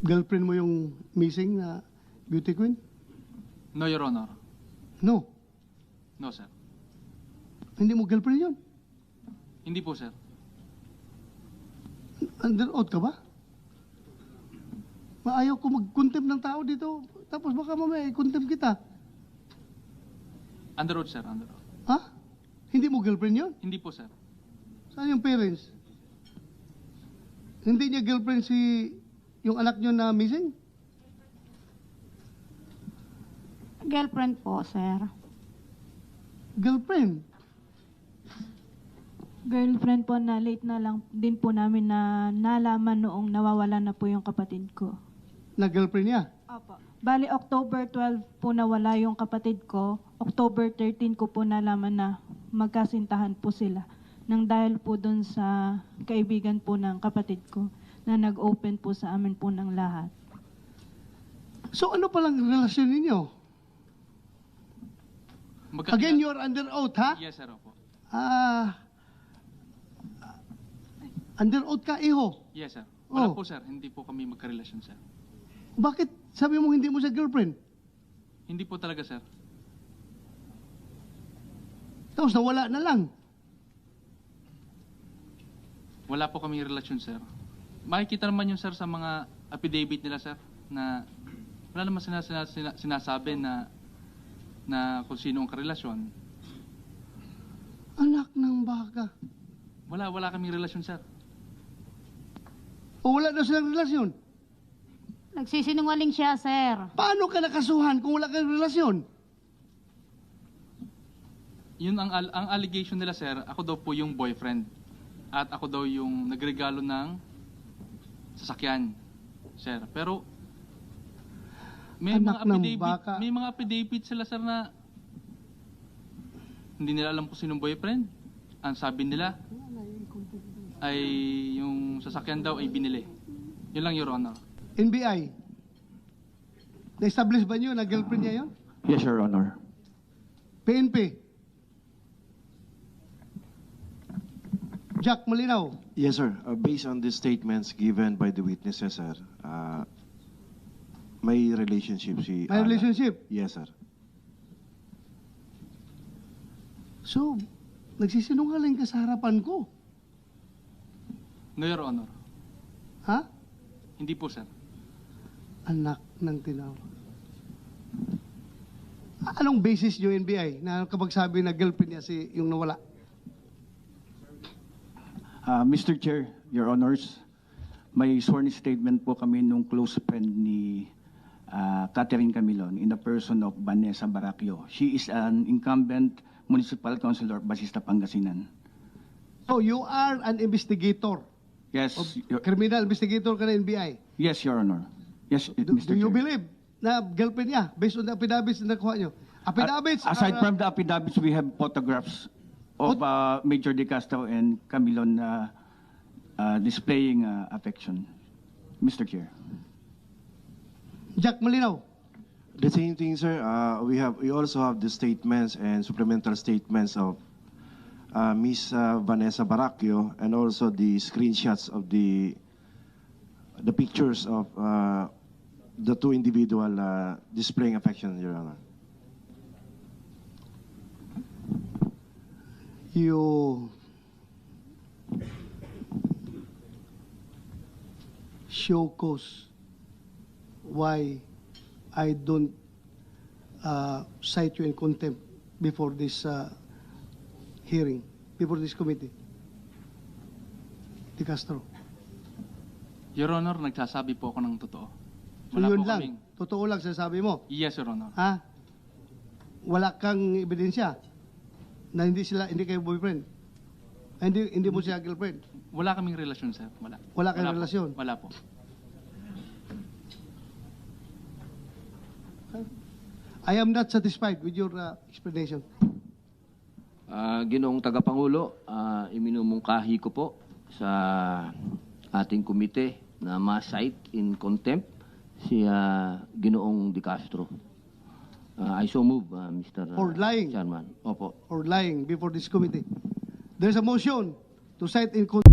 Girlfriend mo yung missing na beauty queen? No, Your Honor. No. No, sir. Hindi mo girlfriend yun? Hindi po, sir. Under oath ka ba? Maayaw ko mag-contempt ng tao dito. Tapos baka mamaya i-contempt kita. Under oath, sir. Under oath. Ha? Hindi mo girlfriend yun? Hindi po, sir. Saan yung parents? Hindi niya girlfriend yung anak niyo na missing? Girlfriend po, sir. Girlfriend? Girlfriend po na late na lang din po namin na nalaman noong nawawala na po yung kapatid ko. Na girlfriend niya? Opo. Bali, October 12 po nawala yung kapatid ko. October 13 ko po nalaman na magkasintahan po sila. Nang dahil po doon sa kaibigan po ng kapatid ko na nag-open po sa amin po ng lahat. So ano palang relasyon ninyo? Again, you're under oath, ha? Yes, sir. Opo. Under oath ka, iho. Yes, sir. Wala Oh. po, sir. Hindi po kami magkarelasyon, sir. Bakit sabi mo hindi mo siya girlfriend? Hindi po talaga, sir. Tapos nawala na lang. Wala po kami relasyon, sir. Makikita naman yun, sir, sa mga affidavit nila, sir, na wala naman sinasabi na kung sino ang karelasyon. Anak ng baka. Wala kaming relasyon, sir. O wala daw silang relasyon? Nagsisinungaling siya, sir. Paano ka nakasuhan kung wala kang relasyon? Yun ang allegation nila, sir. Ako daw po yung boyfriend. At ako daw yung nagregalo ng sasakyan, sir. Pero Anak ng baka. may mga affidavit sila, sir, na hindi nila alam kung sinong boyfriend. Ang sabi nila ay yung sasakyan daw ay binili. Yun lang, Your Honor. NBI. Na-establish ba niyo na girlfriend niya yun? Yes, Your Honor. PNP. Jack Malinaw. Yes, sir. Based on the statements given by the witnesses, sir, may relationship si May Ana. relationship. Yes, sir. So, nagsisinungaling ka sa harapan ko. No, Your Honor. Ha? Hindi po, sir. Anak ng tinawag. Anong basis niyo, NBI, na kapag sabi na girlfriend niya yung nawala? Mr. Chair, Your Honors, may sworn statement po kami nung close friend ni Catherine Camilon in the person of Vanessa Baracchio. She is an incumbent municipal councilor of Basista, Pangasinan. So, you are an investigator. Yes, Criminal investigator ka na NBI. yes, Your Honor. Yes, Do Mr. you Chair. believe na girlfriend niya based on the affidavits na nakuha niyo? Affidavits Aside are, from the affidavits, we have photographs of Major De Castro and Camilon displaying affection. Mr. Chair. Jack Malinaw. The same thing, sir. We also have the statements and supplemental statements of Miss Vanessa Baracchio, and also the screenshots of the pictures of the two individual displaying affection, Your Honor. You show cause why I don't cite you in contempt before this hearing, before this committee. De Castro. Your Honor, nagsasabi po ako ng totoo. So yun lang, totoo lang sasabi mo. Yes, Your Honor. Ha? Wala kang ebidensya na hindi kayo boyfriend. Hindi mo siya girlfriend. Wala kaming relasyon, sir. Wala kayong po. relasyon? Wala po. I am not satisfied with your explanation. Ginoong Tagapangulo, iminumungkahi ko po sa ating komite na ma-cite in contempt si Ginoong De Castro. I so move, Mr. For lying. Chairman. Opo. Or lying before this committee. There's a motion to cite in contempt.